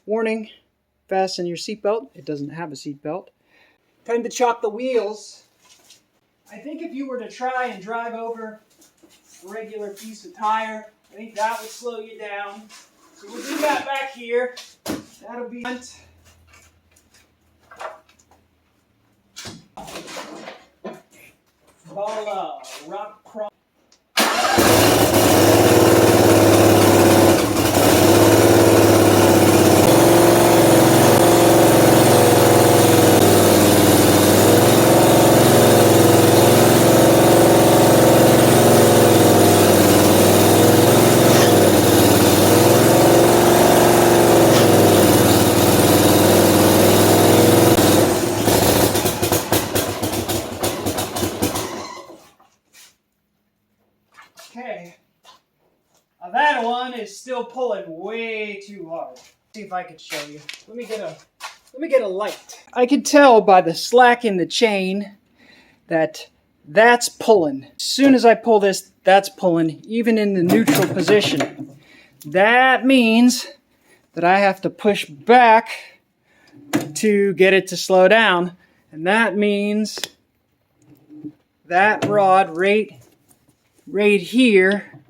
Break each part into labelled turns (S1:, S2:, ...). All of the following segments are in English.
S1: Warning, fasten your seatbelt. It doesn't have a seatbelt. Time to chalk the wheels. I think if you were to try and drive over a regular piece of tire, I think that would slow you down. So we'll do that back here. That'll be Voila, rock crawl. Okay, now that one is still pulling way too hard. Let's see if I can show you. Let me get a light. I can tell by the slack in the chain that that's pulling. As soon as I pull this, that's pulling, even in the neutral position. That means that I have to push back to get it to slow down, and that means that rod right here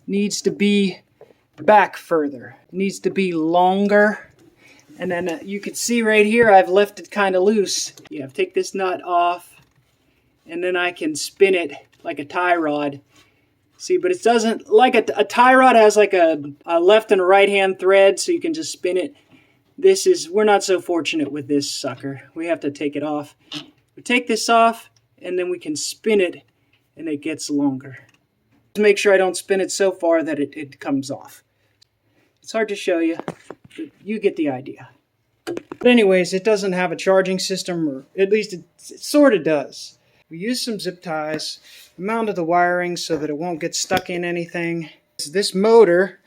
S1: needs to be back further. It needs to be longer. And then you can see right here I've left it kind of loose. Yeah, take this nut off and then I can spin it like a tie rod. See, but it doesn't, like a tie rod has like a left and a right hand thread, so you can just spin it. We're not so fortunate with this sucker. We have to take it off. We take this off and then we can spin it and it gets longer. Make sure I don't spin it so far that it comes off. It's hard to show you, but you get the idea. But anyways, it doesn't have a charging system, or at least it sort of does. We used some zip ties, mounted the wiring so that it won't get stuck in anything. This motor,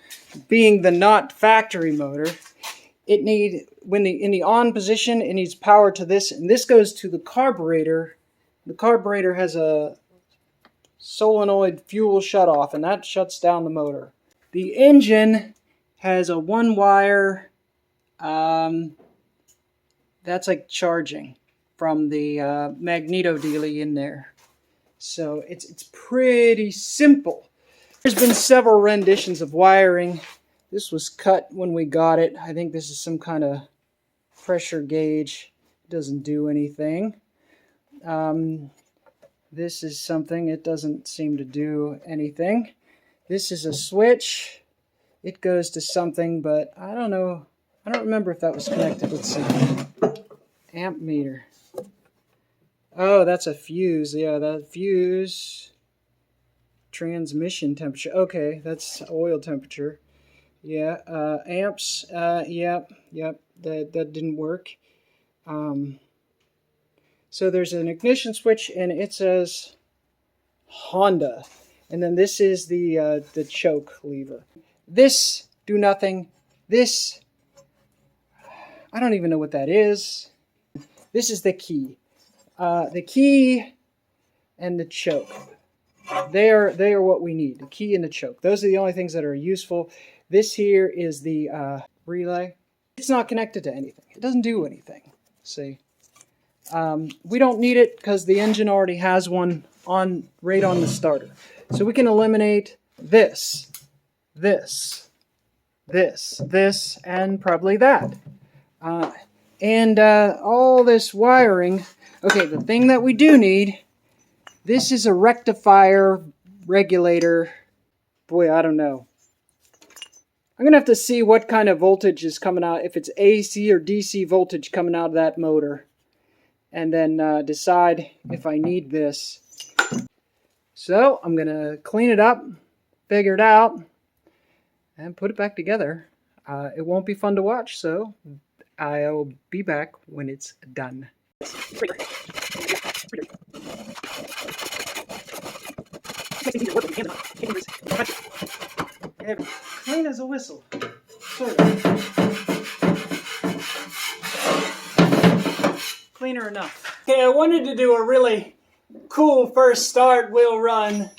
S1: being the not factory motor, in the on position, it needs power to this, and this goes to the carburetor. The carburetor has a solenoid fuel shutoff, and that shuts down the motor. The engine has a one wire, that's like charging from the magneto dealie in there. So it's pretty simple. There's been several renditions of wiring. This was cut when we got it. I think this is some kind of pressure gauge. It doesn't do anything. This is something, it doesn't seem to do anything. This is a switch. It goes to something, but I don't know. I don't remember if that was connected. Let's see. Amp meter. Oh, that's a fuse. Yeah, that fuse. Transmission temperature. Okay, that's oil temperature. Yeah, amps. Yep. That didn't work. So there's an ignition switch, and it says Honda. And then this is the choke lever. This, do nothing. This, I don't even know what that is. This is the key. The key and the choke. They are what we need. The key and the choke. Those are the only things that are useful. This here is the relay. It's not connected to anything. It doesn't do anything. See? We don't need it because the engine already has one right on the starter. So we can eliminate this, and probably that. And all this wiring. Okay, the thing that we do need, this is a rectifier regulator. Boy, I don't know. I'm going to have to see what kind of voltage is coming out, if it's AC or DC voltage coming out of that motor. And then decide if I need this. So I'm going to clean it up, figure it out, and put it back together. It won't be fun to watch, so I'll be back when it's done. Clean as a whistle. Sort of. Cleaner enough. Okay, I wanted to do a really cool first start wheel run,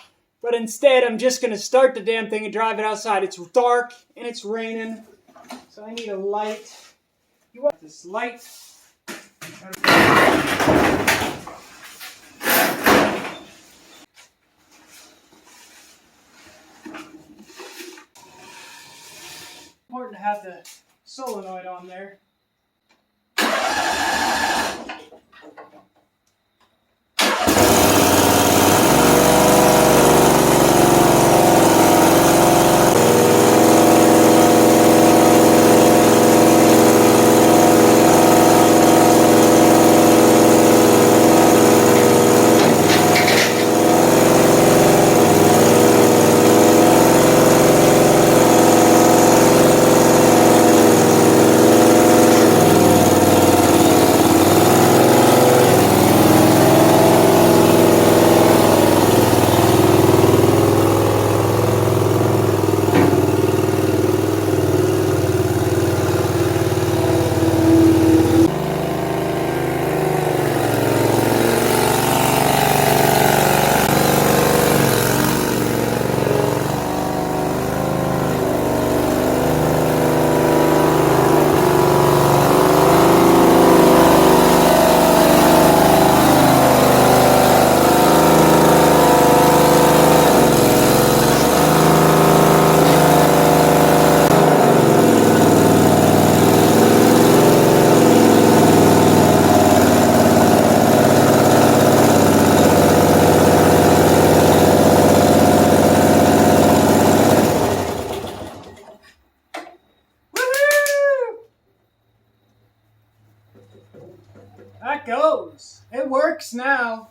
S1: but instead I'm just going to start the damn thing and drive it outside. It's dark and it's raining, so I need a light. You want this light. Important to have the solenoid on there. That goes. It works now.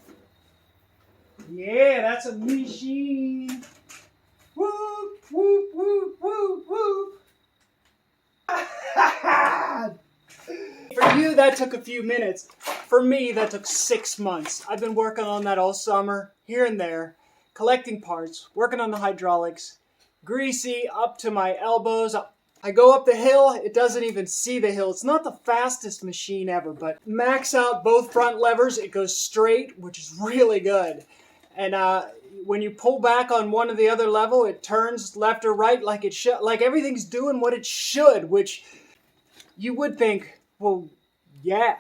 S1: Yeah, that's a machine. Whoop, whoop, whoop, whoop, whoop. For you, that took a few minutes. For me, that took 6 months. I've been working on that all summer, here and there, collecting parts, working on the hydraulics, greasy up to my elbows. I go up the hill, it doesn't even see the hill. It's not the fastest machine ever, but max out both front levers, it goes straight, which is really good. And when you pull back on one or the other level, it turns left or right like it should, like everything's doing what it should, which you would think, well, yeah.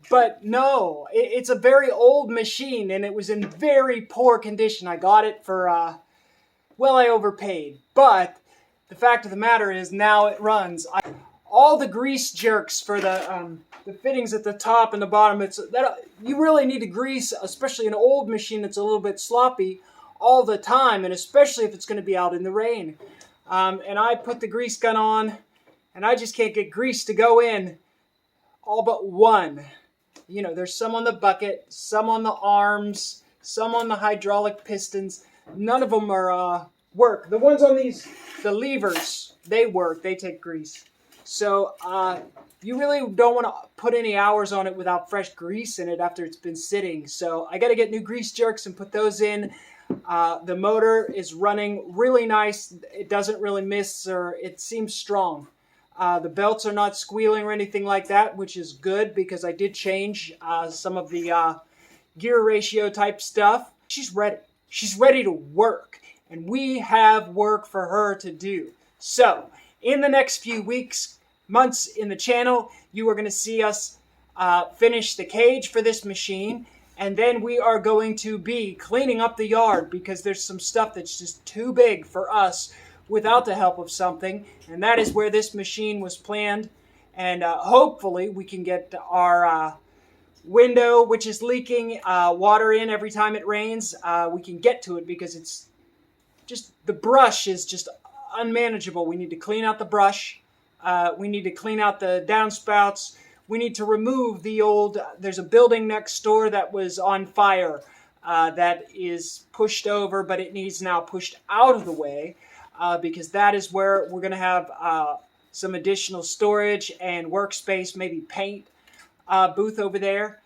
S1: But no, it's a very old machine, and it was in very poor condition. I got it for, well, I overpaid, but the fact of the matter is now it runs. All the grease jerks for the fittings at the top and the bottom, you really need to grease, especially an old machine that's a little bit sloppy, all the time, and especially if it's going to be out in the rain. And I put the grease gun on, and I just can't get grease to go in, all but one. You know, there's some on the bucket, some on the arms, some on the hydraulic pistons. None of them are work. The ones on the levers, they work. They take grease. So you really don't want to put any hours on it without fresh grease in it after it's been sitting. So I got to get new grease jerks and put those in. The motor is running really nice. It doesn't really miss, or it seems strong. The belts are not squealing or anything like that, which is good because I did change some of the gear ratio type stuff. She's ready. She's ready to work. And we have work for her to do. So, in the next few weeks, months in the channel, you are going to see us finish the cage for this machine. And then we are going to be cleaning up the yard because there's some stuff that's just too big for us without the help of something. And that is where this machine was planned. And hopefully we can get our window, which is leaking water in every time it rains. We can get to it because it's just, the brush is just unmanageable. We need to clean out the brush. We need to clean out the downspouts. We need to remove the old, there's a building next door that was on fire that is pushed over, but it needs now pushed out of the way because that is where we're going to have some additional storage and workspace, maybe paint booth over there.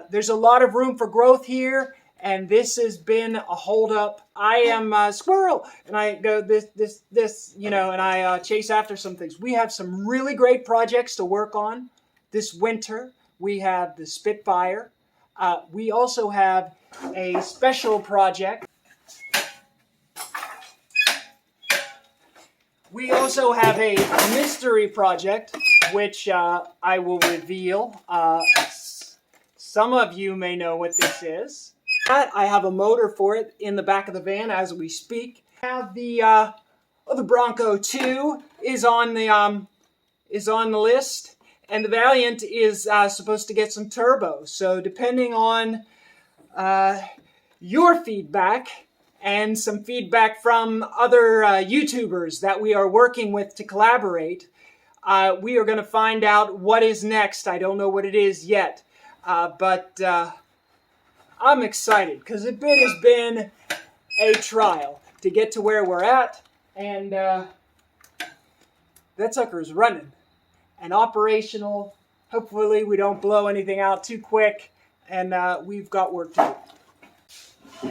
S1: There's a lot of room for growth here, and this has been a holdup. I am a squirrel, and I go this, you know, and I chase after some things. We have some really great projects to work on this winter. We have the Spitfire. We also have a special project. We also have a mystery project which I will reveal. Some of you may know what this is. I have a motor for it in the back of the van as we speak. I have the Bronco 2 is on the list, and the Valiant is supposed to get some turbo. So depending on your feedback and some feedback from other YouTubers that we are working with to collaborate, we are going to find out what is next. I don't know what it is yet, but I'm excited because it has been a trial to get to where we're at, and that sucker is running and operational. Hopefully we don't blow anything out too quick, and we've got work to do.